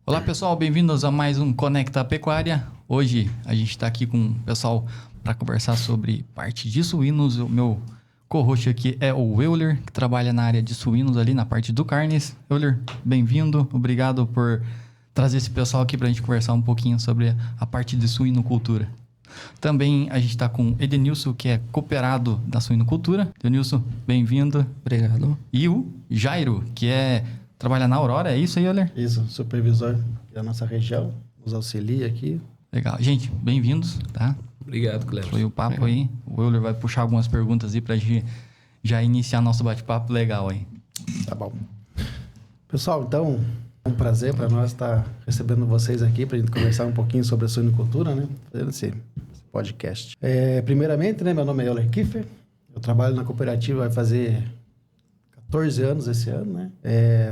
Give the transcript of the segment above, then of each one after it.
Olá pessoal, bem-vindos a mais um Conecta Pecuária. Hoje a gente está aqui com o pessoal para conversar sobre parte de suínos. O meu co-host aqui é o Euler, que trabalha na área de suínos ali na parte do carnes. Euler, bem-vindo, obrigado por trazer esse pessoal aqui para a gente conversar um pouquinho sobre a parte de suinocultura. Também a gente está com o Edenilson, que é cooperado da suinocultura. Edenilson, bem-vindo. Obrigado. E o Jairo, que trabalha na Aurora, é isso aí, Euler? Isso, supervisor da nossa região, nos auxilia aqui. Legal. Gente, bem-vindos, tá? Obrigado, Cleber. Foi o papo aí. O Euler vai puxar algumas perguntas aí pra gente já iniciar nosso bate-papo legal aí. Tá bom. Pessoal, então, é um prazer para nós estar recebendo vocês aqui para a gente conversar um pouquinho sobre a suinocultura, né? Fazendo esse podcast. Primeiramente, né, meu nome é Euler Kiefer. Eu trabalho na cooperativa, vai fazer 14 anos esse ano, né?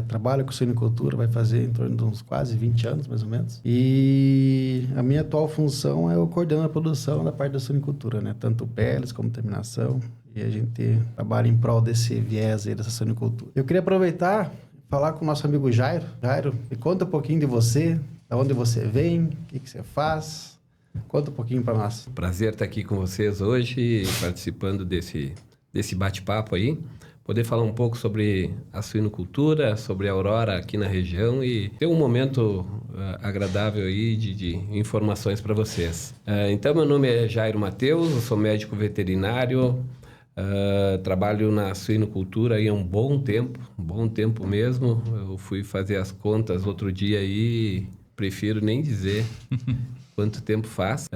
Trabalho com suinocultura, vai fazer em torno de uns quase 20 anos, mais ou menos. E a minha atual função é eu coordeno a produção da parte da suinocultura, né? Tanto peles como terminação. E a gente trabalha em prol desse viés aí, dessa suinocultura. Eu queria aproveitar e falar com o nosso amigo Jairo. Jairo, me conta um pouquinho de você, de onde você vem, o que você faz. Conta um pouquinho para nós. Prazer estar aqui com vocês hoje, participando desse bate-papo aí. Poder falar um pouco sobre a suinocultura, sobre a Aurora aqui na região e ter um momento agradável aí de informações para vocês. Então, meu nome é Jairo Mateus, eu sou médico veterinário, trabalho na suinocultura aí há um bom tempo mesmo. Eu fui fazer as contas outro dia aí, prefiro nem dizer quanto tempo faz.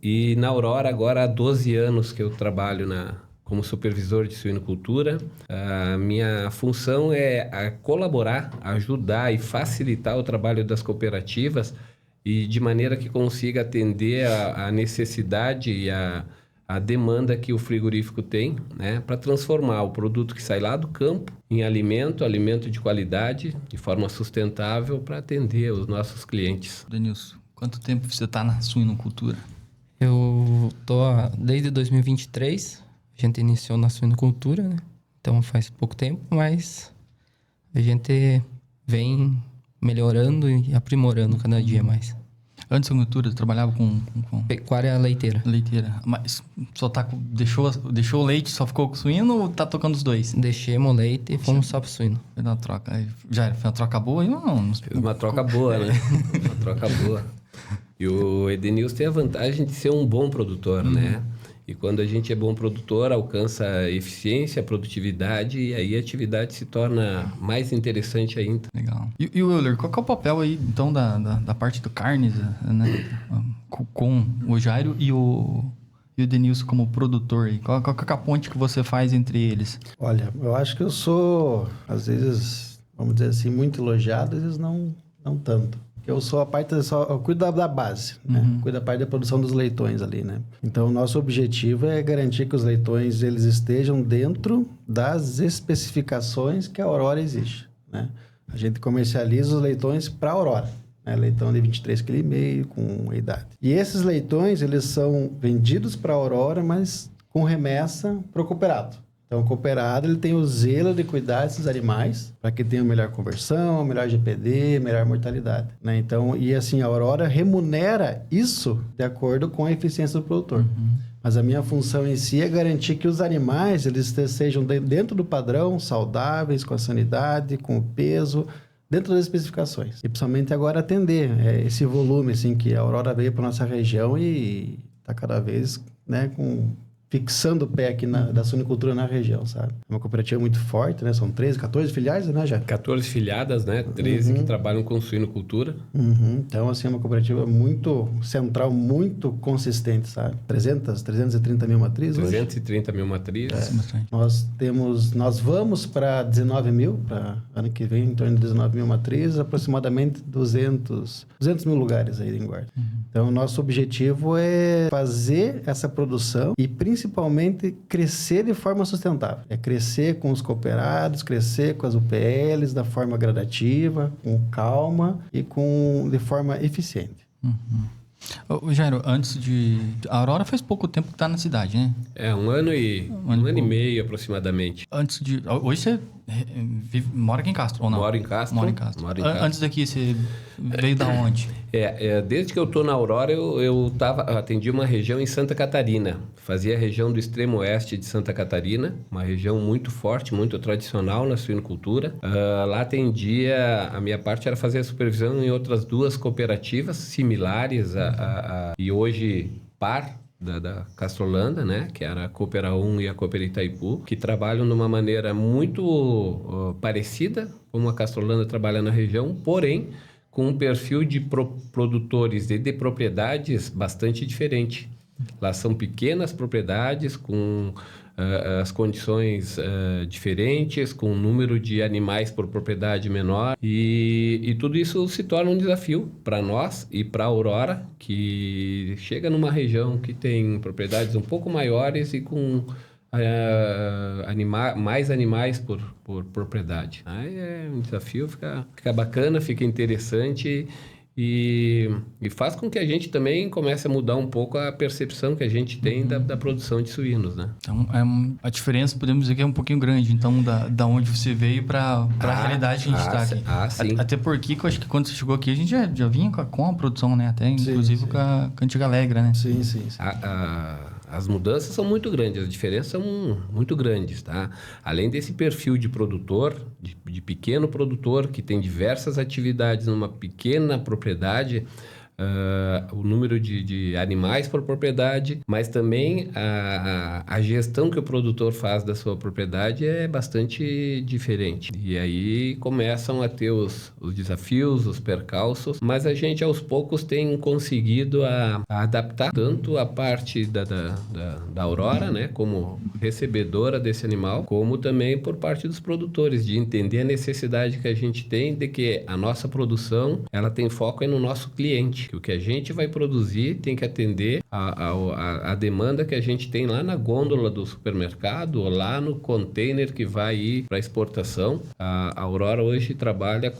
E na Aurora agora há 12 anos que eu trabalho como supervisor de suinocultura. A minha função é colaborar, ajudar e facilitar o trabalho das cooperativas e de maneira que consiga atender a necessidade e a demanda que o frigorífico tem, né, para transformar o produto que sai lá do campo em alimento de qualidade, de forma sustentável, para atender os nossos clientes. Denilson, quanto tempo você está na suinocultura? Eu tô desde 2023, a gente iniciou na suinocultura, né? Então faz pouco tempo, mas a gente vem melhorando e aprimorando cada dia mais. Antes da suinocultura, você trabalhava com Pecuária leiteira. Leiteira. Mas só deixou o leite, só ficou com o suíno ou tá tocando os dois? Deixemos o leite e fomos só pro suíno. Foi uma troca. Já foi uma troca boa aí ou não? Fez uma troca boa, né? Uma troca boa. E o Edenilson tem a vantagem de ser um bom produtor, né? E quando a gente é bom produtor, alcança a eficiência, a produtividade e aí a atividade se torna mais interessante ainda. Legal. E o Euler, qual que é o papel aí, então, da parte do carnes, né? Com o Jairo e o Denilson como produtor aí? Qual que é a ponte que você faz entre eles? Olha, eu acho que eu sou, às vezes, vamos dizer assim, muito elogiado, às vezes não tanto. Eu sou eu cuido da base, né? Cuido da parte da produção dos leitões ali, né? Então, o nosso objetivo é garantir que os leitões, eles estejam dentro das especificações que a Aurora exige, né? A gente comercializa os leitões para a Aurora, né? Leitão de 23,5 kg com idade. E esses leitões, eles são vendidos para a Aurora, mas com remessa para o cooperado. Então, o cooperado, ele tem o zelo de cuidar desses animais para que tenham melhor conversão, melhor GPD, melhor mortalidade, né? Então, e assim, a Aurora remunera isso de acordo com a eficiência do produtor. Mas a minha função em si é garantir que os animais, eles sejam dentro do padrão, saudáveis, com a sanidade, com o peso, dentro das especificações. E principalmente agora atender esse volume, assim, que a Aurora veio para nossa região e está cada vez, né, fixando o pé aqui da suinocultura na região, sabe? É uma cooperativa muito forte, né? São 13, 14 filiais, né, já? 14 filiadas, né? 13 que trabalham com suinocultura. Então, assim, é uma cooperativa muito central, muito consistente, sabe? 330 mil matrizes 330 mil matrizes. Nós vamos para 19 mil, para ano que vem, em torno de 19 mil matrizes, aproximadamente 200 mil lugares aí em guarda. Então, o nosso objetivo é fazer essa produção e principalmente crescer de forma sustentável. É crescer com os cooperados, crescer com as UPLs da forma gradativa, com calma e de forma eficiente. Ô, Jairo, antes de... A Aurora faz pouco tempo que tá na cidade, né? Um ano e meio aproximadamente. Antes de... Hoje você mora aqui em Castro, ou não? Moro em Castro. Moro em Castro. Moro em Castro. Antes daqui, você veio da onde? Desde que eu estou na Aurora, eu atendi uma região em Santa Catarina. Fazia a região do extremo oeste de Santa Catarina, uma região muito forte, muito tradicional na suinocultura. Lá atendia, a minha parte era fazer a supervisão em outras 2 cooperativas similares e hoje par da Castrolanda, né? Que era a Coopera 1 e a Coopera Itaipu, que trabalham de uma maneira muito parecida como a Castrolanda trabalha na região, porém com um perfil de produtores e de propriedades bastante diferente. Lá são pequenas propriedades com as condições diferentes, com um número de animais por propriedade menor e tudo isso se torna um desafio para nós e para a Aurora, que chega numa região que tem propriedades um pouco maiores e com mais animais por propriedade. Aí é um desafio, fica bacana, fica interessante e faz com que a gente também comece a mudar um pouco a percepção que a gente tem da produção de suínos, né? Então, a diferença, podemos dizer que é um pouquinho grande, então, da onde você veio para a realidade que a gente está aqui. Sim. Até porque, eu acho que quando você chegou aqui, a gente já vinha com a produção, né? Até, inclusive, sim. Com a Antiga Alegra, né? Sim. As mudanças são muito grandes, as diferenças são muito grandes, tá? Além desse perfil de produtor, de pequeno produtor, que tem diversas atividades numa pequena propriedade, o número de animais por propriedade, mas também a gestão que o produtor faz da sua propriedade é bastante diferente. E aí começam a ter os desafios, os percalços, mas a gente aos poucos tem conseguido a adaptar tanto a parte da Aurora, né, como recebedora desse animal, como também por parte dos produtores, de entender a necessidade que a gente tem de que a nossa produção ela tem foco no nosso cliente. Que o que a gente vai produzir tem que atender a demanda que a gente tem lá na gôndola do supermercado ou lá no container que vai ir para exportação. A Aurora hoje trabalha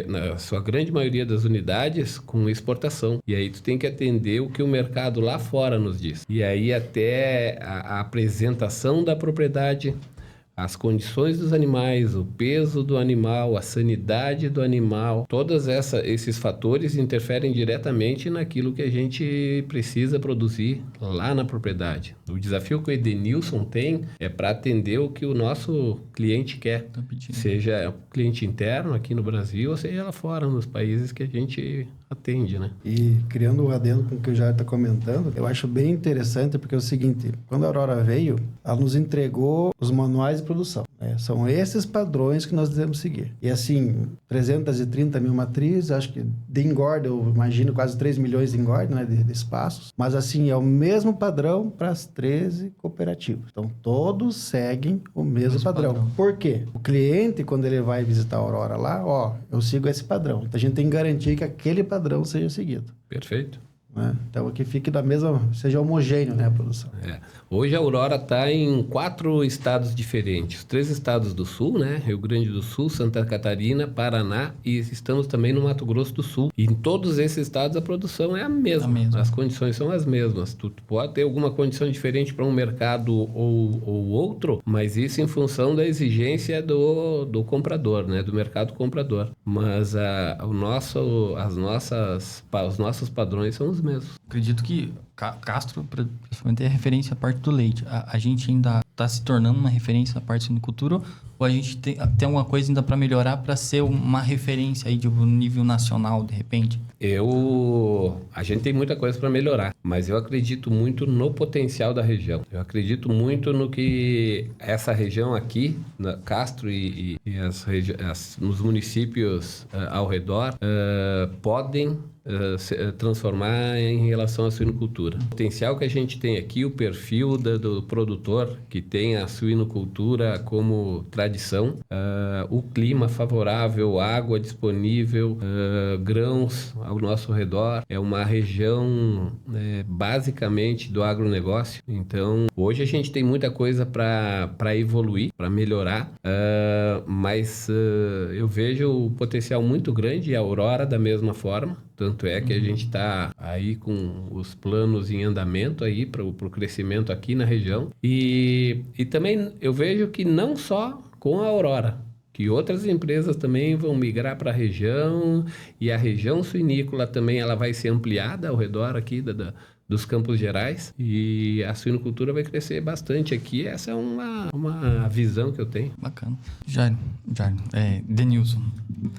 na sua grande maioria das unidades com exportação. E aí tu tem que atender o que o mercado lá fora nos diz. E aí até a apresentação da propriedade, as condições dos animais, o peso do animal, a sanidade do animal, todos esses fatores interferem diretamente naquilo que a gente precisa produzir lá na propriedade. O desafio que o Edenilson tem é para atender o que o nosso cliente quer, seja o cliente interno aqui no Brasil ou seja lá fora, nos países que a gente atende, né? E criando um adendo com o que o Jair está comentando, eu acho bem interessante porque é o seguinte, quando a Aurora veio, ela nos entregou os manuais de produção. São esses padrões que nós devemos seguir. E assim, 330 mil matrizes, acho que de engorda, eu imagino quase 3 milhões de engorda, né, de espaços. Mas assim, é o mesmo padrão para as 13 cooperativas. Então, todos seguem o mesmo padrão. Por quê? O cliente, quando ele vai visitar a Aurora lá, eu sigo esse padrão. Então, a gente tem que garantir que aquele padrão seja seguido. Perfeito. Né? Então, que fique seja homogêneo, né, a produção. Hoje a Aurora está em 4 estados diferentes. 3 estados do sul, né? Rio Grande do Sul, Santa Catarina, Paraná e estamos também no Mato Grosso do Sul. E em todos esses estados a produção é a mesma. As condições são as mesmas. Tu pode ter alguma condição diferente para um mercado ou outro, mas isso em função da exigência do comprador, né? Do mercado comprador. Mas os nossos padrões são os mesmos. Acredito que Castro, principalmente, é referência à parte do leite. A gente ainda está se tornando uma referência à parte da suinocultura ou a gente tem alguma coisa ainda para melhorar para ser uma referência aí de um nível nacional, de repente? A gente tem muita coisa para melhorar, mas eu acredito muito no potencial da região. Eu acredito muito no que essa região aqui, Castro e nos municípios ao redor, podem transformar em relação à suinocultura. O potencial que a gente tem aqui, o perfil do produtor que tem a suinocultura como tradição, o clima favorável, água disponível, grãos ao nosso redor, é uma região basicamente do agronegócio. Então, hoje a gente tem muita coisa para evoluir, para melhorar, mas eu vejo o potencial muito grande, e a Aurora da mesma forma. Tanto é que a gente está aí com os planos em andamento aí para o crescimento aqui na região. E também eu vejo que não só com a Aurora, que outras empresas também vão migrar para a região, e a região suinícola também ela vai ser ampliada ao redor aqui dos Campos Gerais, e a suinocultura vai crescer bastante aqui. Essa é uma visão que eu tenho. Bacana. Jairo, Denilson,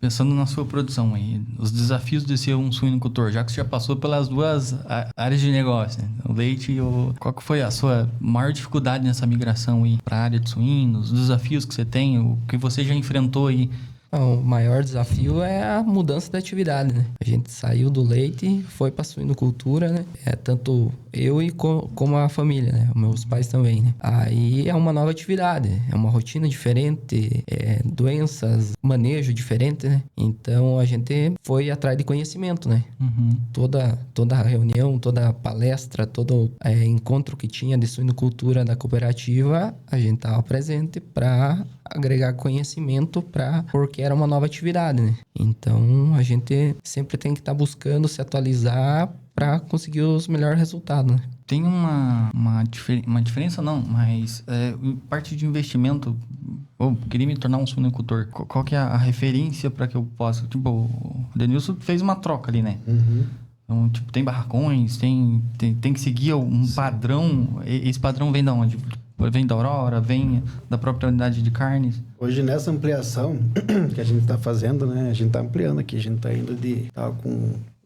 pensando na sua produção aí, os desafios de ser um suinocultor, já que você já passou pelas duas áreas de negócio, né? O leite e qual que foi a sua maior dificuldade nessa migração aí para a área de suínos, os desafios que você tem, o que você já enfrentou aí? O maior desafio é a mudança da atividade, né? A gente saiu do leite e foi para a suinocultura, né? Tanto eu e como a família, né? Meus pais também, né? Aí é uma nova atividade, é uma rotina diferente, doenças, manejo diferente, né? Então a gente foi atrás de conhecimento, né? Uhum. Toda reunião, toda palestra, todo encontro que tinha de suinocultura da cooperativa, a gente estava presente para agregar conhecimento porque era uma nova atividade, né? Então, a gente sempre tem que estar buscando se atualizar para conseguir os melhores resultados, né? Tem uma diferença, não, mas parte de investimento, eu queria me tornar um suinocultor. Qual que é a referência para que eu possa... Tipo, o Denilson fez uma troca ali, né? Uhum. Então, tipo, tem barracões, tem que seguir um padrão. Esse padrão vem de onde? Vem da Aurora, vem da própria unidade de carnes? Hoje, nessa ampliação que a gente está fazendo, né? A gente está ampliando aqui, a gente está indo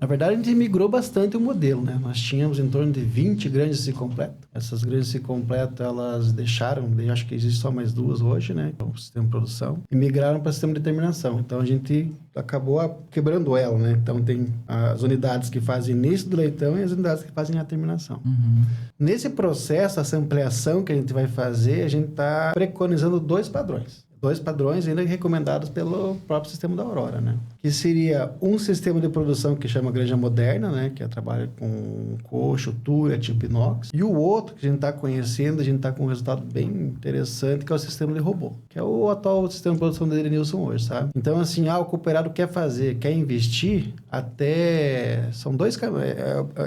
Na verdade, a gente migrou bastante o modelo, né? Nós tínhamos em torno de 20 grandes se completas. Essas grandes se completas, elas deixaram, acho que existe só mais 2 hoje, né? O sistema de produção. E migraram para o sistema de terminação. Então, a gente acabou quebrando ela, né? Então, tem as unidades que fazem início do leitão e as unidades que fazem a terminação. Uhum. Nesse processo, essa ampliação que a gente vai fazer, a gente está preconizando 2 padrões. 2 padrões ainda recomendados pelo próprio sistema da Aurora, né? Que seria um sistema de produção que chama granja moderna, né? Que trabalha com coxo, túria, tipo inox. E o outro que a gente está conhecendo, a gente está com um resultado bem interessante, que é o sistema de robô. Que é o atual sistema de produção da Denilson hoje, sabe? Então, assim, o cooperado quer investir, são 2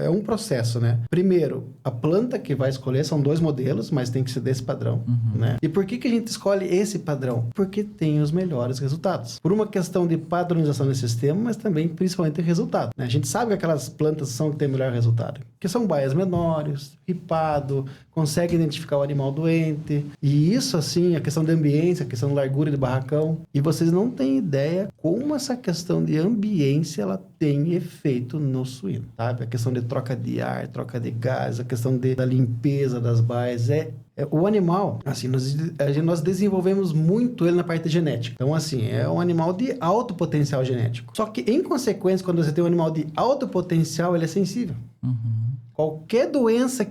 é um processo, né? Primeiro, a planta que vai escolher, são 2 modelos, mas tem que ser desse padrão, né? E por que a gente escolhe esse padrão? Porque tem os melhores resultados. Por uma questão de padronização do sistema, mas também, principalmente, resultado, né? A gente sabe que aquelas plantas são que têm melhor resultado. Que são baias menores, ripado, consegue identificar o animal doente. E isso, assim, a questão da ambiência, a questão da largura de barracão. E vocês não têm ideia como essa questão de ambiência, ela tem efeito no suíno, sabe? A questão de troca de ar, troca de gás, a questão da limpeza das baias. O animal, assim, nós desenvolvemos muito ele na parte genética. Então, assim, é um animal de alto potencial genético. Só que, em consequência, quando você tem um animal de alto potencial, ele é sensível. Uhum. Qualquer doença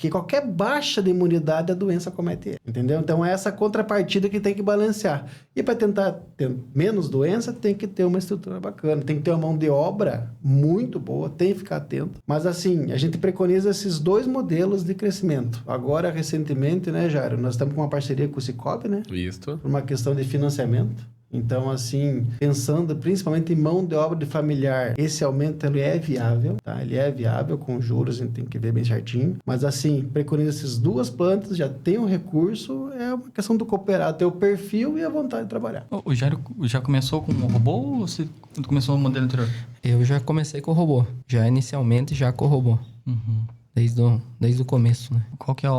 qualquer baixa de imunidade, a doença comete ele, entendeu? Então, é essa contrapartida que tem que balancear. E para tentar ter menos doença, tem que ter uma estrutura bacana, tem que ter uma mão de obra muito boa, tem que ficar atento. Mas, assim, a gente preconiza esses 2 modelos de crescimento. Agora, recentemente, né, Jairo, nós estamos com uma parceria com o Cicobi, né? Isso. Por uma questão de financiamento. Então, assim, pensando principalmente em mão de obra de familiar, esse aumento ele é viável, tá? Ele é viável com juros, a gente tem que ver bem certinho. Mas, assim, preconiza essas 2 plantas, já tem um recurso, é uma questão do cooperado, ter o perfil e a vontade de trabalhar. O Jairo já começou com o robô ou você começou no modelo anterior? Eu já comecei com o robô, inicialmente com o robô. Uhum. Desde o começo, né? Qual que é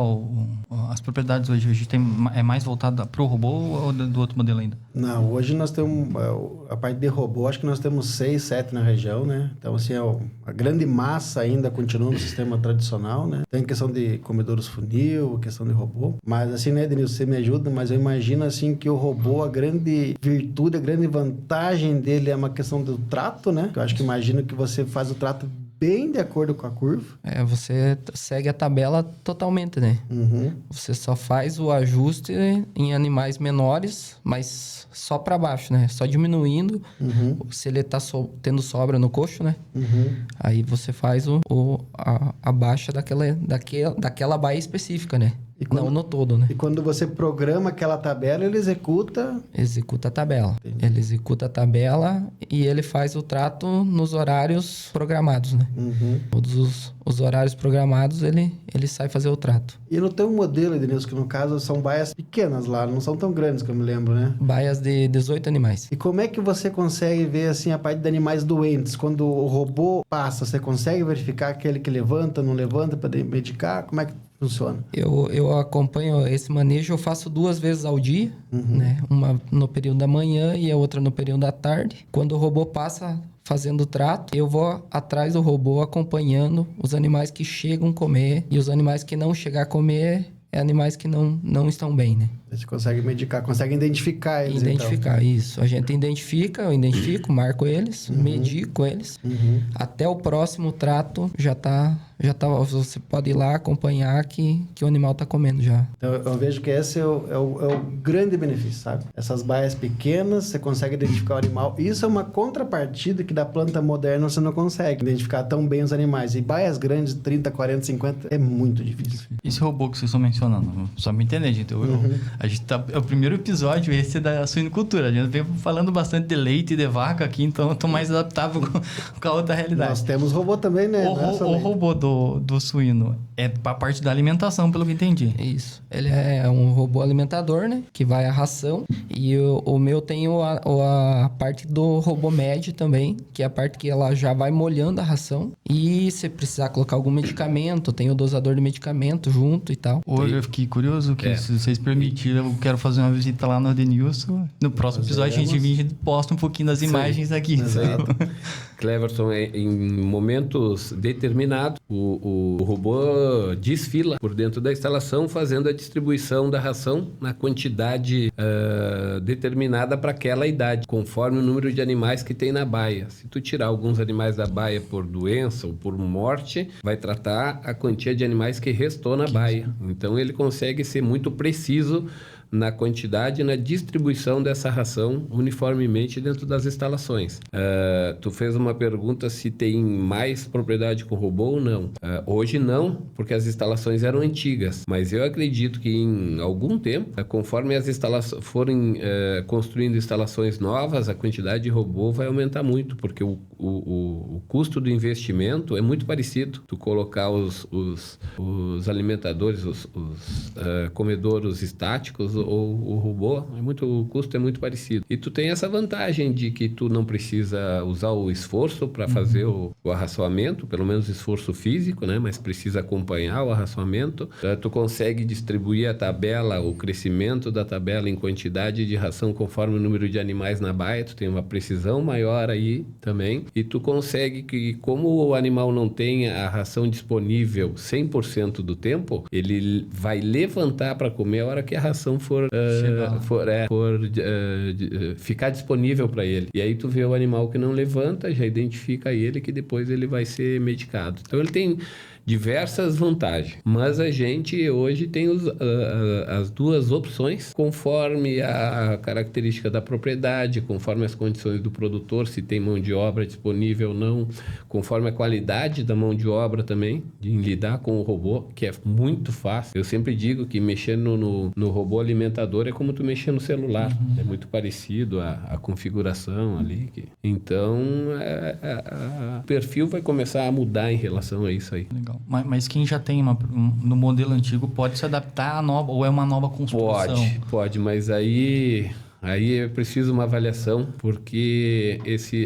as propriedades hoje? Hoje é mais voltada para o robô ou do outro modelo ainda? Não, hoje nós temos a parte de robô, acho que nós temos 6, 7 na região, né? Então, assim, a grande massa ainda continua no sistema tradicional, né? Tem questão de comedouros funil, questão de robô. Mas, assim, né, Denilson, você me ajuda, mas eu imagino, assim, que o robô, a grande virtude, a grande vantagem dele é uma questão do trato, né? Eu acho que imagino que você faz o trato bem de acordo com a curva. Você segue a tabela totalmente, né? Você só faz o ajuste em animais menores, mas só para baixo, né? Só diminuindo. Se ele tá tendo sobra no coxo, né? Aí você faz a baixa daquela baia específica, né? Não no todo, né? E quando você programa aquela tabela, ele executa... Executa a tabela. Entendi. Ele executa a tabela e ele faz o trato nos horários programados, né? Todos os horários programados, ele sai fazer o trato. E no teu modelo, Edenilson, que no caso são baias pequenas lá, não são tão grandes que eu me lembro, né? Baias de 18 animais. E como é que você consegue ver, assim, a parte de animais doentes? Quando o robô passa, você consegue verificar aquele que levanta, não levanta, para medicar? Como é que funciona? Eu acompanho esse manejo, eu faço 2 vezes ao dia, né? Uma no período da manhã e a outra no período da tarde. Quando o robô passa fazendo o trato, eu vou atrás do robô acompanhando os animais que chegam a comer e os animais que não chegam a comer animais que não estão bem, né? Você consegue medicar, consegue identificar eles, Identificar, isso. A gente eu identifico, marco eles, medico eles. Até o próximo trato já tá... Você pode ir lá acompanhar que o animal tá comendo já. Então, eu vejo que esse é o grande benefício, sabe? Essas baias pequenas, você consegue identificar o animal. Isso é uma contrapartida que da planta moderna você não consegue identificar tão bem os animais. E baias grandes, 30, 40, 50, é muito difícil. Esse robô que vocês estão mencionando, só me entender, gente. A gente tá... É o primeiro episódio esse da suinocultura. A gente vem falando bastante de leite e de vaca aqui, então eu tô mais adaptável com a outra realidade. Nós temos robô também, né? O robô do suíno é pra parte da alimentação, pelo que entendi. Isso. Ele é um robô alimentador, né? Que vai a ração. E o meu tem a parte do robô med também, que é a parte que ela já vai molhando a ração. E se precisar colocar algum medicamento, tem o dosador de medicamento junto e tal. Hoje eu fiquei curioso que, se vocês permitirem, eu quero fazer uma visita lá no Adenilson. No próximo episódio a gente posta um pouquinho das imagens aqui. Exato. Cleverson, em momentos determinados, o robô desfila por dentro da instalação, fazendo a distribuição da ração na quantidade determinada para aquela idade, conforme o número de animais que tem na baia. Se tu tirar alguns animais da baia por doença ou por morte, vai tratar a quantia de animais que restou na baia. Então ele consegue ser muito preciso na quantidade e na distribuição dessa ração uniformemente dentro das instalações. Tu fez uma pergunta se tem mais propriedade com robô ou não. Hoje não, porque as instalações eram antigas, mas eu acredito que em algum tempo, conforme as instalações forem construindo instalações novas, a quantidade de robô vai aumentar muito, porque o custo do investimento é muito parecido. Tu colocar os alimentadores, os comedouros estáticos ou o robô, o custo é muito parecido. E tu tem essa vantagem de que tu não precisa usar o esforço para fazer o arraçoamento, pelo menos esforço físico, né? Mas precisa acompanhar o arraçoamento. Tu consegue distribuir a tabela, o crescimento da tabela em quantidade de ração conforme o número de animais na baia. Tu tem uma precisão maior aí também. E tu consegue que, como o animal não tem a ração disponível 100% do tempo, ele vai levantar para comer a hora que a ração for ficar disponível para ele. E aí tu vê o animal que não levanta, já identifica ele, que depois ele vai ser medicado. Então ele tem diversas vantagens, mas a gente hoje tem as duas opções conforme a característica da propriedade, conforme as condições do produtor, se tem mão de obra disponível ou não, conforme a qualidade da mão de obra também, de lidar com o robô, que é muito fácil. Eu sempre digo que mexer no robô alimentador é como tu mexer no celular, é muito parecido a configuração ali. Então, o perfil vai começar a mudar em relação a isso aí. Legal. Mas quem já tem no modelo antigo pode se adaptar à nova, ou é uma nova construção? Pode, mas aí é preciso uma avaliação, porque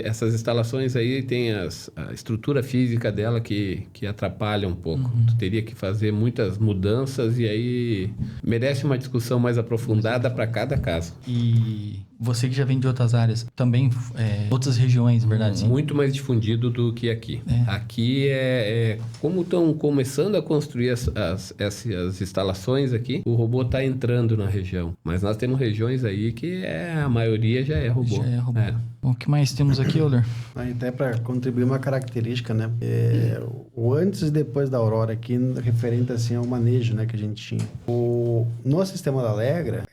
essas instalações aí tem a estrutura física dela que atrapalha um pouco. Tu teria que fazer muitas mudanças e aí merece uma discussão mais aprofundada para cada caso. E você que já vem de outras áreas, também outras regiões, na verdade? Sim. Muito mais difundido do que aqui. Aqui como estão começando a construir as instalações aqui, o robô está entrando na região. Mas nós temos regiões aí que a maioria já é robô. Já é robô. Bom, o que mais temos aqui, Euler? Até para contribuir uma característica, né? O antes e depois da Aurora aqui, referente assim ao manejo, né, que a gente tinha. No sistema da Allegra,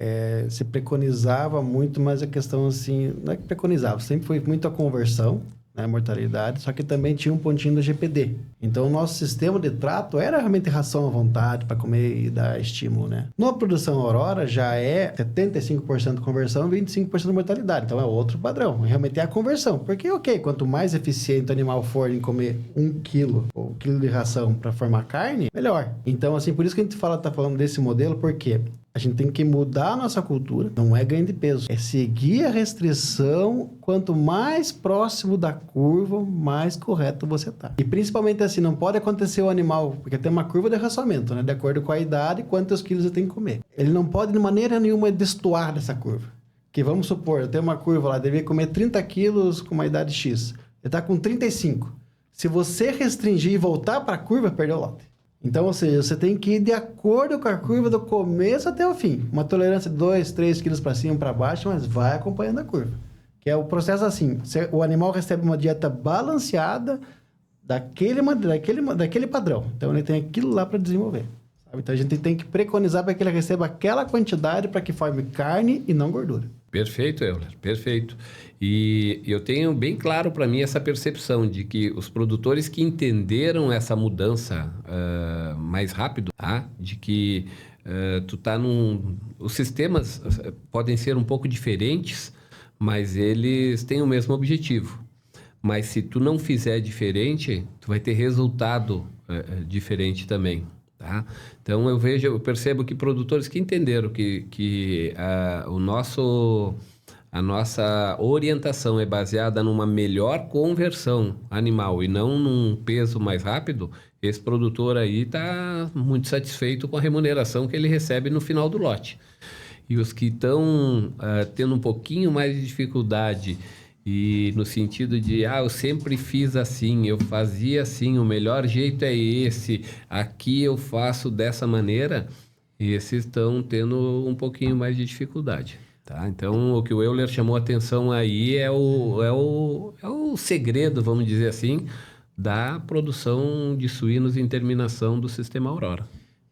se preconizava muito mais a questão assim, não é que preconizava, sempre foi muito a conversão, né, mortalidade, só que também tinha um pontinho do GPD. Então, o nosso sistema de trato era realmente ração à vontade para comer e dar estímulo, né? Na produção Aurora já é 75% conversão e 25% mortalidade. Então, é outro padrão. Realmente é a conversão. Porque, quanto mais eficiente o animal for em comer 1 quilo ou quilo de ração para formar carne, melhor. Então, assim, por isso que a gente tá falando desse modelo, porque a gente tem que mudar a nossa cultura. Não é ganho de peso. É seguir a restrição. Quanto mais próximo da curva, mais correto você tá. E principalmente assim, não pode acontecer o animal, porque tem uma curva de raçoamento, né? De acordo com a idade e quantos quilos ele tem que comer. Ele não pode de maneira nenhuma destoar dessa curva. Que vamos supor, eu tenho uma curva lá, deveria comer 30 quilos com uma idade X. Ele tá com 35. Se você restringir e voltar para a curva, perdeu o lote. Então, ou seja, você tem que ir de acordo com a curva do começo até o fim. Uma tolerância de 2, 3 quilos para cima, para baixo, mas vai acompanhando a curva. Que é o processo assim, o animal recebe uma dieta balanceada daquele padrão. Então, ele tem aquilo lá para desenvolver. Sabe? Então, a gente tem que preconizar para que ele receba aquela quantidade para que forme carne e não gordura. Perfeito, Euler, perfeito. E eu tenho bem claro para mim essa percepção de que os produtores que entenderam essa mudança mais rápido, tá? De que os sistemas podem ser um pouco diferentes, mas eles têm o mesmo objetivo. Mas se tu não fizer diferente, tu vai ter resultado diferente também. Tá? Então eu percebo que produtores que entenderam que a nossa orientação é baseada numa melhor conversão animal e não num peso mais rápido, esse produtor aí está muito satisfeito com a remuneração que ele recebe no final do lote. E os que estão tendo um pouquinho mais de dificuldade e no sentido de, eu sempre fiz assim, eu fazia assim, o melhor jeito é esse, aqui eu faço dessa maneira, esses estão tendo um pouquinho mais de dificuldade, tá? Então, o que o Euler chamou a atenção aí é o segredo, vamos dizer assim, da produção de suínos em terminação do sistema Aurora.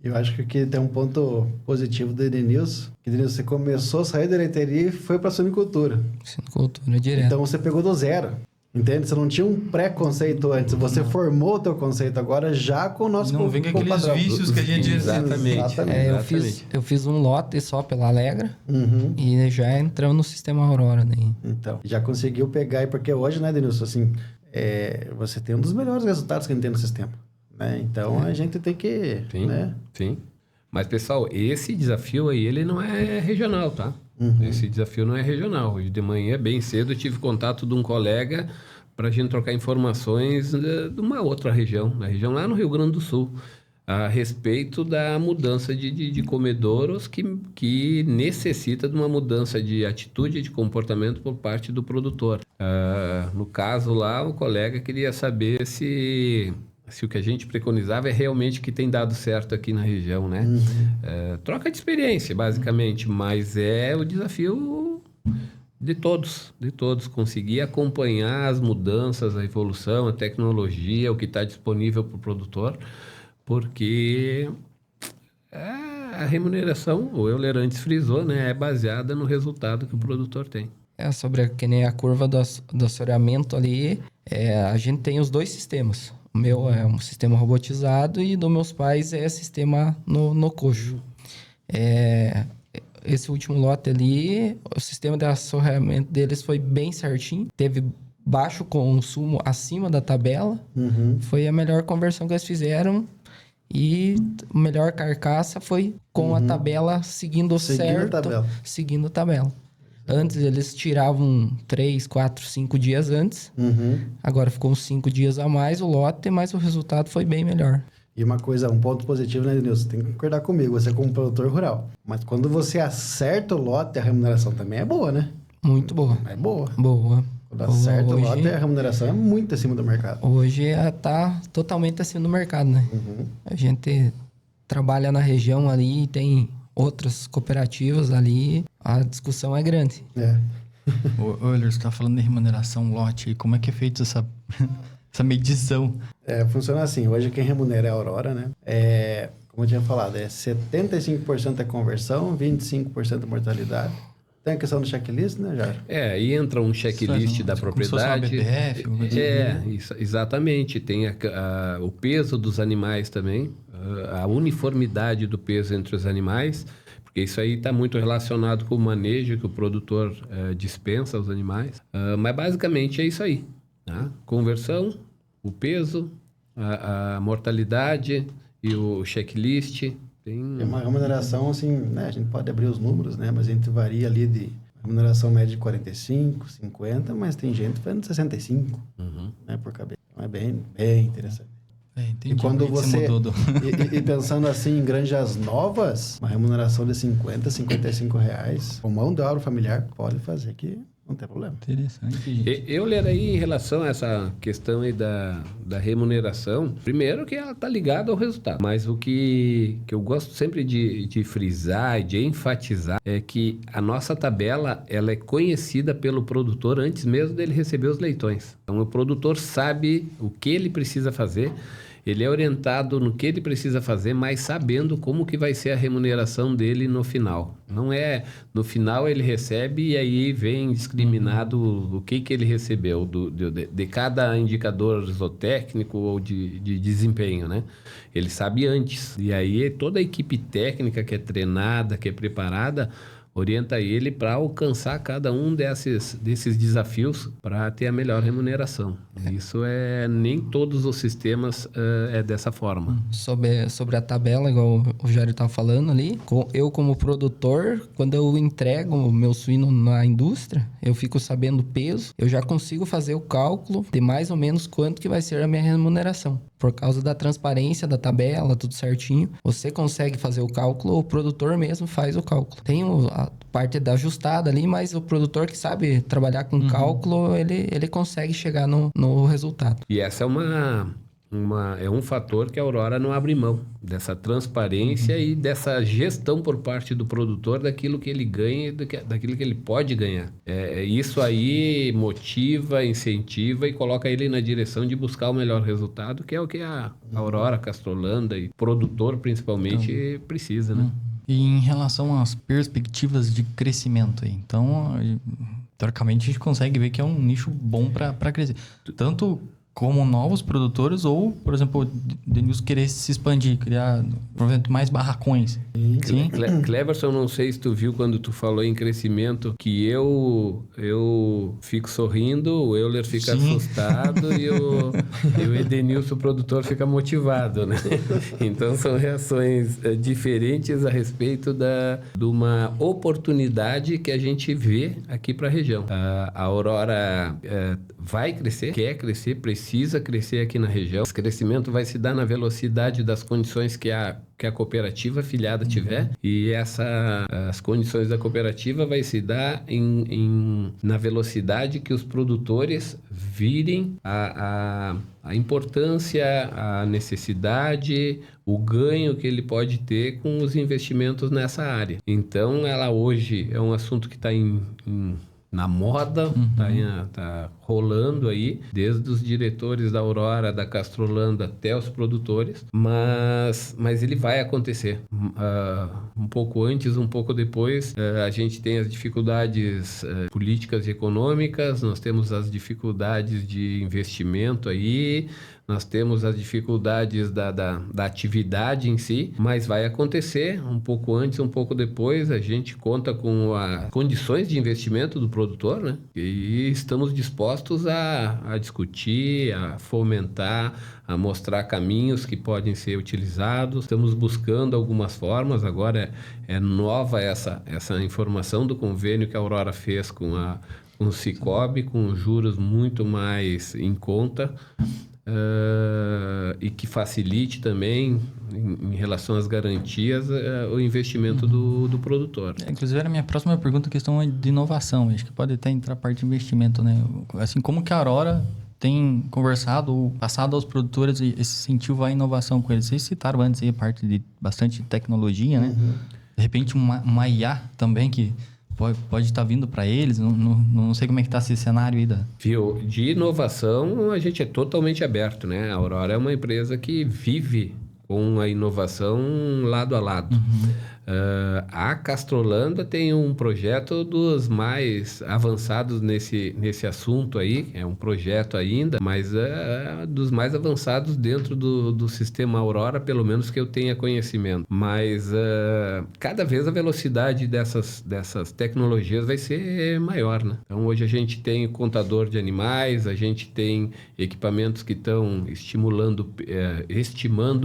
Eu acho que aqui tem um ponto positivo do Edenilson, que Edenilson, você começou a sair da leiteria e foi para a suinicultura. Suinicultura, direto. Então você pegou do zero, entende? Você não tinha um pré-conceito antes, você formou o teu conceito agora já com o nosso não vem com aqueles padrão. vícios que a gente... Exatamente. Eu fiz um lote só pela Allegra e já entramos no sistema Aurora. Né? Então, já conseguiu pegar, porque hoje, né, Edenilson, assim, você tem um dos melhores resultados que a gente tem no sistema. Então, a gente tem que... Sim, né? sim. Mas, pessoal, esse desafio aí, ele não é regional, tá? Esse desafio não é regional. Hoje de manhã, bem cedo, eu tive contato de um colega para a gente trocar informações de uma outra região, da região lá no Rio Grande do Sul, a respeito da mudança de comedouros que necessita de uma mudança de atitude e de comportamento por parte do produtor. No caso lá, o colega queria saber se o que a gente preconizava é realmente o que tem dado certo aqui na região, né? Troca de experiência, basicamente, mas é o desafio de todos, conseguir acompanhar as mudanças, a evolução, a tecnologia, o que está disponível para o produtor, porque a remuneração, o Euler antes frisou, né? É baseada no resultado que o produtor tem. Sobre que nem a curva do assoreamento ali, a gente tem os dois sistemas. O meu é um sistema robotizado e do meus pais é sistema no coxo. Esse último lote ali, o sistema de assoreamento deles foi bem certinho. Teve baixo consumo acima da tabela. Foi a melhor conversão que eles fizeram. E a melhor carcaça foi com a tabela seguindo a tabela. Antes eles tiravam 3, 4, 5 dias antes. Agora ficou uns 5 dias a mais o lote, mas o resultado foi bem melhor. E uma coisa, um ponto positivo, né, Denilson? Tem que concordar comigo, você como produtor rural. Mas quando você acerta o lote, a remuneração também é boa, né? Muito boa. É boa. Boa. Quando dá Boa, certo, hoje- lá até a remuneração é muito acima do mercado. Hoje tá totalmente acima do mercado, né? Uhum. A gente trabalha na região ali, tem outras cooperativas ali, a discussão é grande. É. Ô, Euler, você tá falando de remuneração lote aí. Como é que é feita essa medição? Funciona assim, hoje quem remunera é a Aurora, né? Como eu tinha falado, 75% é conversão, 25% é mortalidade. Tem a questão do checklist, né, Jair? Aí entra um checklist da Como se fosse uma propriedade. BPF, alguma coisa assim. Exatamente. Tem o peso dos animais também, a uniformidade do peso entre os animais, porque isso aí está muito relacionado com o manejo que o produtor dispensa aos animais. Mas basicamente é isso aí. Tá? Conversão, o peso, a mortalidade e o checklist. Tem uma remuneração, assim, né? A gente pode abrir os números, né? Mas a gente varia ali de remuneração média de 45, 50, mas tem gente fazendo 65, né? Por cabeça. Então é bem interessante. Entendi. E quando Por que você... mudou do... e pensando assim em granjas novas, uma remuneração de 50, 55 reais, com mão de obra familiar, pode fazer que não tem problema. Interessante, gente. Eu ler aí em relação a essa questão aí da remuneração, primeiro que ela está ligada ao resultado, mas o que eu gosto sempre de frisar e de enfatizar é que a nossa tabela ela é conhecida pelo produtor antes mesmo dele receber os leitões. Então o produtor sabe o que ele precisa fazer, ele é orientado no que ele precisa fazer, mas sabendo como que vai ser a remuneração dele no final. Não é no final ele recebe e aí vem discriminado o que ele recebeu de cada indicador zootécnico ou de desempenho, né? Ele sabe antes. E aí toda a equipe técnica que é treinada, que é preparada, orienta ele para alcançar cada um desses desafios para ter a melhor remuneração. Isso nem todos os sistemas é dessa forma. Sobre a tabela, igual o Jair estava falando ali, eu como produtor, quando eu entrego o meu suíno na indústria, eu fico sabendo o peso, eu já consigo fazer o cálculo de mais ou menos quanto que vai ser a minha remuneração. Por causa da transparência da tabela, tudo certinho, você consegue fazer o cálculo, o produtor mesmo faz o cálculo. Tem a parte da ajustada ali, mas o produtor que sabe trabalhar com cálculo, ele consegue chegar no resultado. E essa é um fator que a Aurora não abre mão, dessa transparência e dessa gestão por parte do produtor daquilo que ele ganha e daquilo que ele pode ganhar. Isso aí motiva, incentiva e coloca ele na direção de buscar o melhor resultado, que é o que a Aurora, Castrolanda e produtor principalmente precisa, né? E em relação às perspectivas de crescimento aí, então, teoricamente, a gente consegue ver que é um nicho bom para crescer. Tanto como novos produtores ou, por exemplo, o Denilson querer se expandir, criar, provavelmente, mais barracões. Sim. Cleverson, não sei se tu viu quando tu falou em crescimento, que eu fico sorrindo, o Euler fica assustado e o Edenilson, o produtor, fica motivado, né? Então, são reações diferentes a respeito de uma oportunidade que a gente vê aqui para a região. A Aurora vai crescer, quer crescer, precisa crescer aqui na região. Esse crescimento vai se dar na velocidade das condições que a cooperativa afiliada tiver, e as condições da cooperativa vai se dar na velocidade que os produtores virem a importância, a necessidade, o ganho que ele pode ter com os investimentos nessa área. Então, ela hoje é um assunto que está na moda, tá rolando aí, desde os diretores da Aurora, da Castrolanda até os produtores, mas ele vai acontecer. Um pouco antes, um pouco depois, a gente tem as dificuldades políticas e econômicas, nós temos as dificuldades de investimento aí, nós temos as dificuldades da atividade em si, mas vai acontecer um pouco antes, um pouco depois. A gente conta com as condições de investimento do produtor, né? E estamos dispostos a discutir, a fomentar, a mostrar caminhos que podem ser utilizados. Estamos buscando algumas formas. Agora é nova essa informação do convênio que a Aurora fez com o Cicobi, com juros muito mais em conta. e que facilite também, em relação às garantias, o investimento do produtor. Inclusive, era a minha próxima pergunta, questão de inovação. Acho que pode até entrar a parte de investimento, né? Assim, como que a Aurora tem conversado ou passado aos produtores esse incentivo à inovação com eles? Vocês citaram antes aí a parte de bastante tecnologia, né? De repente, uma IA também que pode estar vindo para eles. Não sei como é que está esse cenário aí Viu? De inovação, a gente é totalmente aberto, né? A Aurora é uma empresa que vive com a inovação lado a lado. A Castrolanda tem um projeto dos mais avançados nesse assunto aí. É um projeto ainda, mas é dos mais avançados dentro do sistema Aurora, pelo menos que eu tenha conhecimento. Mas cada vez a velocidade dessas tecnologias vai ser maior, né? Então, hoje a gente tem contador de animais, a gente tem equipamentos que estão estimando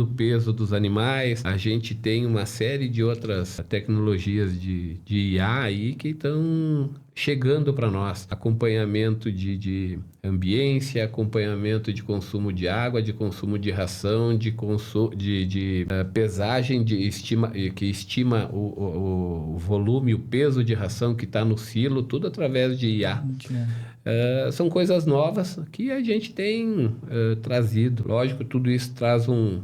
o peso dos animais, a gente tem uma série de outras tecnologias de IA aí que estão chegando para nós. Acompanhamento de ambiência, acompanhamento de consumo de água, de consumo de ração, de pesagem que estima o volume, o peso de ração que está no silo, tudo através de IA. São coisas novas que a gente tem trazido. Lógico, tudo isso traz um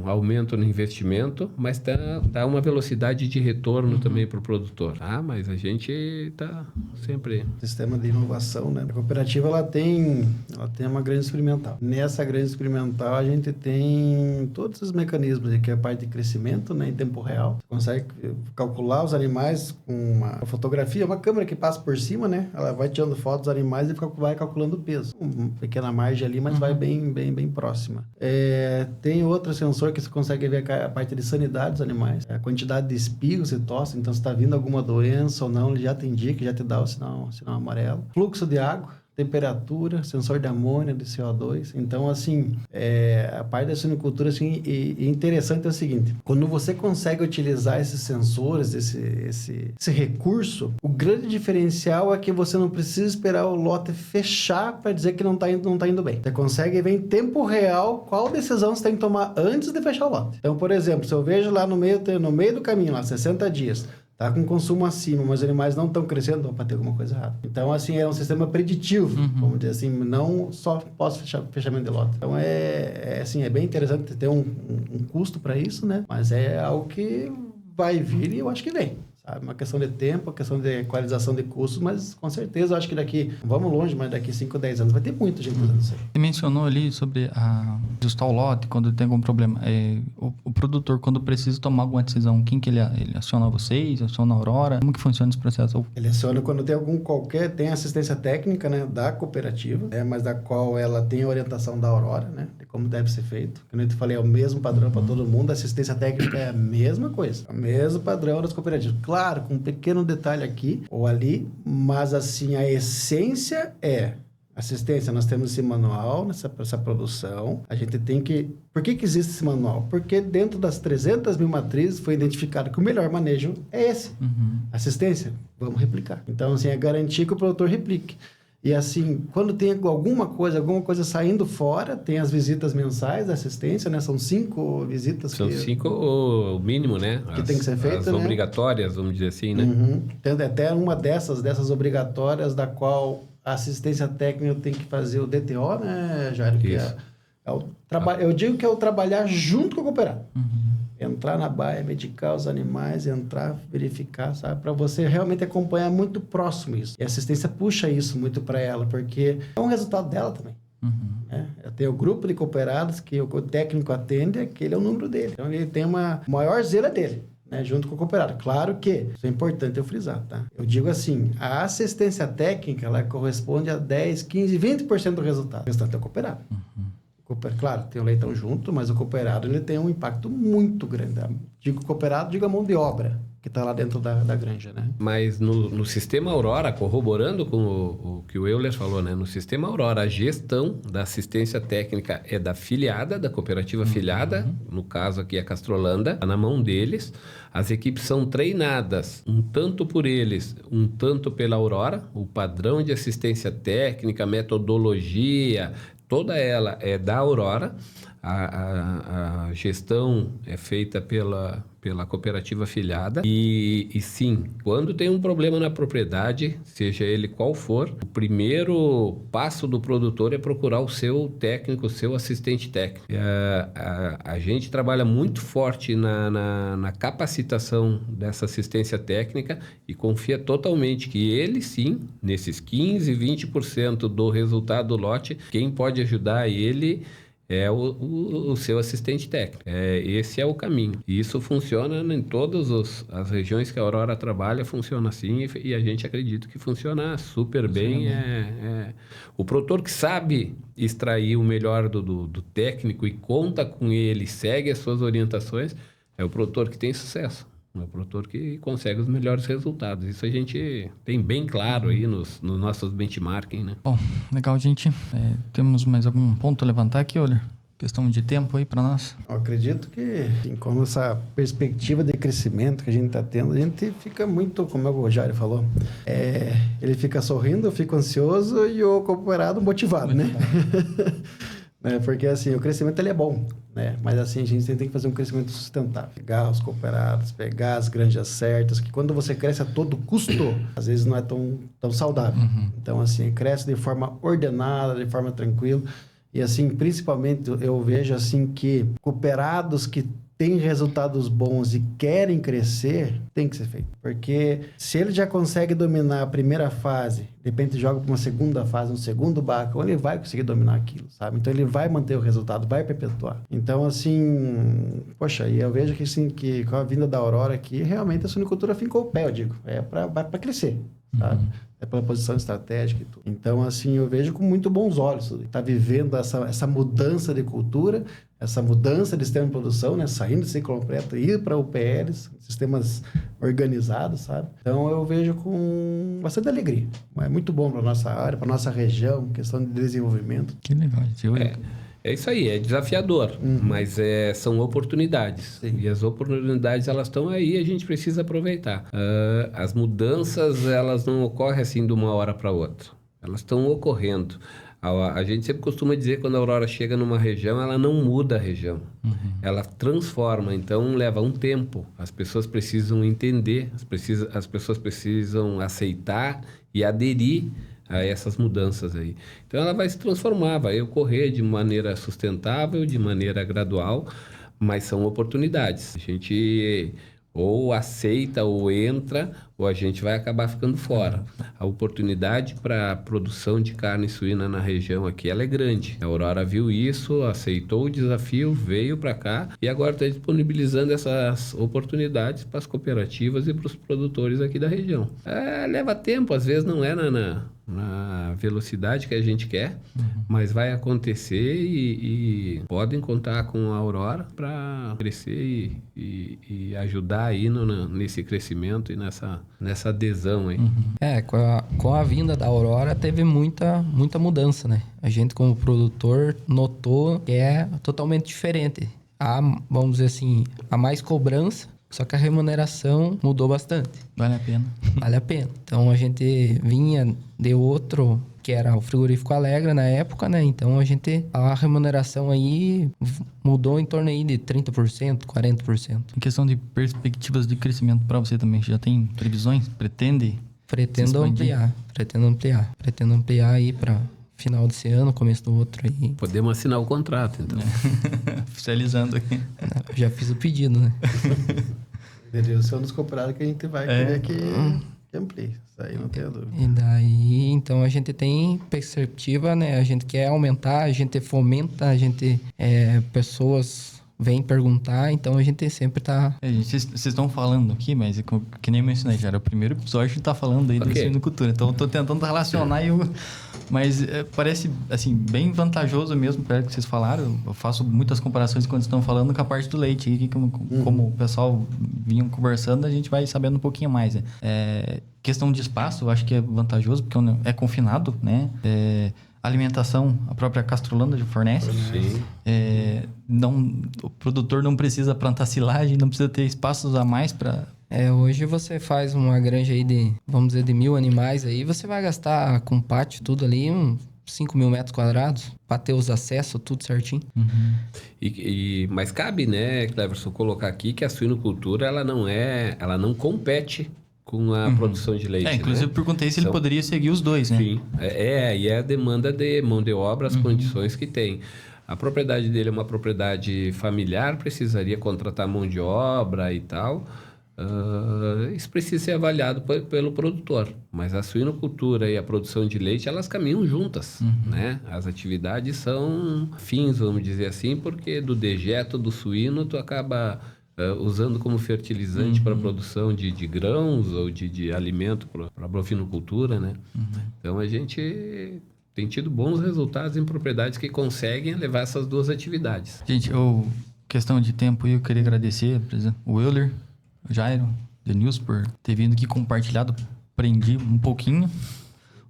aumento no investimento, mas dá uma velocidade de retorno também para o produtor. Mas a gente está sempre... Sistema de inovação, né? A cooperativa, ela tem uma grande experimental. Nessa grande experimental, a gente tem todos os mecanismos, que é a parte de crescimento, né, em tempo real. Você consegue calcular os animais com uma fotografia, uma câmera que passa por cima, né? Ela vai tirando fotos dos animais e vai calculando o peso. Uma pequena margem ali, mas vai bem próxima. Tem outro sensor que você consegue ver a parte de sanidade dos animais, a quantidade de espirros e tosse, então se está vindo alguma doença ou não, ele já te indica, já te dá o sinal amarelo. Fluxo de água, temperatura, sensor de amônia, de CO2. Então, assim, a parte da suinocultura, assim, interessante é o seguinte: quando você consegue utilizar esses sensores, esse recurso, o grande diferencial é que você não precisa esperar o lote fechar para dizer que não está indo bem. Você consegue ver em tempo real qual decisão você tem que tomar antes de fechar o lote. Então, por exemplo, se eu vejo lá no meio do caminho, lá, 60 dias, tá com consumo acima, mas os animais não estão crescendo, para ter alguma coisa errada. Então, assim, é um sistema preditivo, vamos dizer assim, não só pós-fechamento de lote. Então, assim, é bem interessante ter um custo para isso, né? Mas é algo que vai vir e eu acho que vem. Uma questão de tempo, uma questão de equalização de custos, mas com certeza eu acho que vamos longe, mas daqui 5 ou 10 anos vai ter muita gente fazendo isso aí. Você mencionou ali sobre ajustar o lote quando tem algum problema. O produtor, quando precisa tomar alguma decisão, quem que ele aciona vocês, aciona a Aurora? Como que funciona esse processo? Ele aciona quando tem tem assistência técnica, né, da cooperativa, mas da qual ela tem a orientação da Aurora, né, de como deve ser feito. Como eu te falei, é o mesmo padrão para todo mundo, a assistência técnica é a mesma coisa, é o mesmo padrão das cooperativas. Claro, com um pequeno detalhe aqui ou ali, mas assim, a essência é assistência. Nós temos esse manual nessa produção. A gente tem que... Por que existe esse manual? Porque dentro das 300 mil matrizes foi identificado que o melhor manejo é esse. Assistência, vamos replicar. Então, assim, é garantir que o produtor replique. E assim, quando tem alguma coisa saindo fora, tem as visitas mensais da assistência, né? São 5 visitas. São 5 o mínimo, né? Que tem que ser feito, as né? obrigatórias, vamos dizer assim, né? Tem até uma dessas obrigatórias, da qual a assistência técnica tem que fazer o DTO, né, Jairo? Que eu digo que é o trabalhar junto com o cooperado. Entrar na baia, medicar os animais, verificar, sabe? Para você realmente acompanhar muito próximo isso. E a assistência puxa isso muito para ela, porque é um resultado dela também. Eu tenho o grupo de cooperados que o técnico atende, aquele é o número dele. Então, ele tem uma maior zela dele, né, junto com o cooperado. Claro que, isso é importante eu frisar, tá? Eu digo assim, a assistência técnica, ela corresponde a 10, 15, 20% do resultado. O restante é o cooperado. Claro, tem o leitão junto, mas o cooperado ele tem um impacto muito grande. Digo cooperado, digo a mão de obra que está lá dentro da granja, né? Mas no sistema Aurora, corroborando com o que o Euler falou, né? No sistema Aurora, a gestão da assistência técnica é da filiada, da cooperativa filiada, no caso aqui a Castrolanda, está na mão deles. As equipes são treinadas, um tanto por eles, um tanto pela Aurora, o padrão de assistência técnica, metodologia, toda ela é da Aurora. A gestão é feita pela cooperativa afiliada e sim, quando tem um problema na propriedade, seja ele qual for, o primeiro passo do produtor é procurar o seu técnico, o seu assistente técnico. A gente trabalha muito forte na capacitação dessa assistência técnica e confia totalmente que ele sim, nesses 15, 20% do resultado do lote, quem pode ajudar ele é o seu assistente técnico. Esse é o caminho. E isso funciona em todas as regiões que a Aurora trabalha, funciona assim, e a gente acredita que funciona super bem. O produtor que sabe extrair o melhor do técnico e conta com ele, segue as suas orientações, é o produtor que tem sucesso. É o produtor que consegue os melhores resultados. Isso a gente tem bem claro aí nos nossos benchmarking, né? Bom, legal, gente. Temos mais algum ponto a levantar aqui, olha? Questão de tempo aí para nós. Eu acredito que, com essa perspectiva de crescimento que a gente está tendo, a gente fica muito, como o Rogério falou, ele fica sorrindo, eu fico ansioso e o cooperado motivado, né? Porque assim, o crescimento ele é bom, né? Mas assim, a gente tem que fazer um crescimento sustentável. Pegar os cooperados, pegar as granjas certas, que quando você cresce a todo custo, às vezes não é tão saudável. Então assim, cresce de forma ordenada, de forma tranquila. E assim, principalmente eu vejo assim que cooperados que têm resultados bons e querem crescer, tem que ser feito. Porque se ele já consegue dominar a primeira fase, de repente joga para uma segunda fase, um segundo barco, ele vai conseguir dominar aquilo, sabe? Então ele vai manter o resultado, vai perpetuar. Então assim, poxa, e eu vejo que assim, que com a vinda da Aurora aqui, realmente a suinicultura fincou o pé, eu digo. É para crescer, sabe? É pela posição estratégica e tudo. Então, assim, eu vejo com muito bons olhos. Está vivendo essa mudança de cultura, essa mudança de sistema de produção, né? Saindo de ciclo completo e ir para UPLs, sistemas organizados, sabe? Então, eu vejo com bastante alegria. É muito bom para nossa área, para nossa região, questão de desenvolvimento. Que legal, gente. É isso aí, é desafiador, mas são oportunidades. Sim. E as oportunidades, elas estão aí e a gente precisa aproveitar. As mudanças, elas não ocorrem assim de uma hora para outra. Elas estão ocorrendo. A gente sempre costuma dizer que quando a Aurora chega numa região, ela não muda a região. Ela transforma, então leva um tempo. As pessoas precisam entender, as pessoas precisam aceitar e aderir a essas mudanças aí. Então ela vai se transformar, vai ocorrer de maneira sustentável, de maneira gradual, mas são oportunidades. A gente ou aceita ou entra, ou a gente vai acabar ficando fora. A oportunidade para a produção de carne suína na região aqui, ela é grande. A Aurora viu isso, aceitou o desafio, veio para cá e agora está disponibilizando essas oportunidades para as cooperativas e para os produtores aqui da região. Leva tempo, às vezes não é na velocidade que a gente quer, mas vai acontecer e podem contar com a Aurora para crescer e ajudar aí nesse crescimento e nessa adesão aí. Com a vinda da Aurora teve muita mudança, né? A gente como produtor notou que é totalmente diferente. Há, vamos dizer assim, há mais cobrança, só que a remuneração mudou bastante. Vale a pena. Vale a pena. Então a gente vinha de outro, que era o frigorífico Alegra na época, né? Então a remuneração aí mudou em torno aí de 30%, 40%. Em questão de perspectivas de crescimento para você também, já tem previsões? Pretendo ampliar aí para final desse ano, começo do outro aí. Podemos assinar o contrato, então. Oficializando aqui. Já fiz o pedido, né? Deveria ser um dos cooperados que a gente vai querer que amplie. Isso aí não tem dúvida. E daí, então, a gente tem perspectiva, né? A gente quer aumentar, a gente fomenta, a gente... pessoas vêm perguntar, então a gente sempre tá... Vocês estão falando aqui, mas que nem eu mencionei, já era o primeiro episódio que tá falando aí da suinocultura. Então, eu tô tentando relacionar mas parece, assim, bem vantajoso mesmo, pelo que vocês falaram. Eu faço muitas comparações quando estão falando com a parte do leite. E como o pessoal vinha conversando, a gente vai sabendo um pouquinho mais. Né? Questão de espaço, eu acho que é vantajoso, porque é confinado, né? Alimentação, a própria Castrolanda já fornece. Sim. O produtor não precisa plantar silagem, não precisa ter espaços a mais para... hoje você faz uma granja aí de, vamos dizer, de 1.000 animais aí, você vai gastar com pátio tudo ali, 5 mil metros quadrados para ter os acessos, tudo certinho. Mas cabe, né, Cleverson, colocar aqui que a suinocultura ela não compete com a produção de leite. Inclusive né? perguntei se ele poderia seguir os dois, né? Sim, e é a demanda de mão de obra, as condições que tem. A propriedade dele é uma propriedade familiar, precisaria contratar mão de obra e tal. Isso precisa ser avaliado pelo produtor. Mas a suinocultura e a produção de leite, elas caminham juntas, né? As atividades são fins, vamos dizer assim, porque do dejeto do suíno tu acaba usando como fertilizante para a produção de grãos ou de alimento para a bovinocultura, né? Então a gente tem tido bons resultados em propriedades que conseguem levar essas duas atividades. Gente, questão de tempo aí, eu queria agradecer, por exemplo, o Euler, o Jairo, Denilson, por ter vindo aqui compartilhado. Aprendi um pouquinho.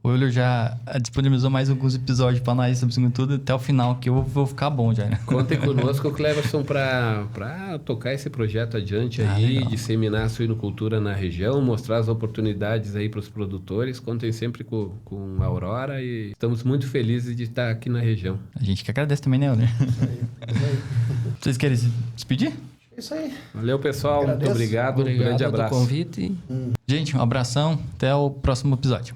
O Euler já disponibilizou mais alguns episódios para nós sobre tudo até o final, que eu vou ficar bom já, né? Contem conosco, Cleverson, para tocar esse projeto adiante aí, legal. disseminar a suinocultura na região, mostrar as oportunidades aí para os produtores. Contem sempre com a Aurora e estamos muito felizes de estar aqui na região. A gente que agradece também, né, Euler? Vocês querem se despedir? Isso aí. Valeu, pessoal. Agradeço. Muito obrigado. Um grande Obrigado pelo abraço. convite. Gente, um abração. Até o próximo episódio.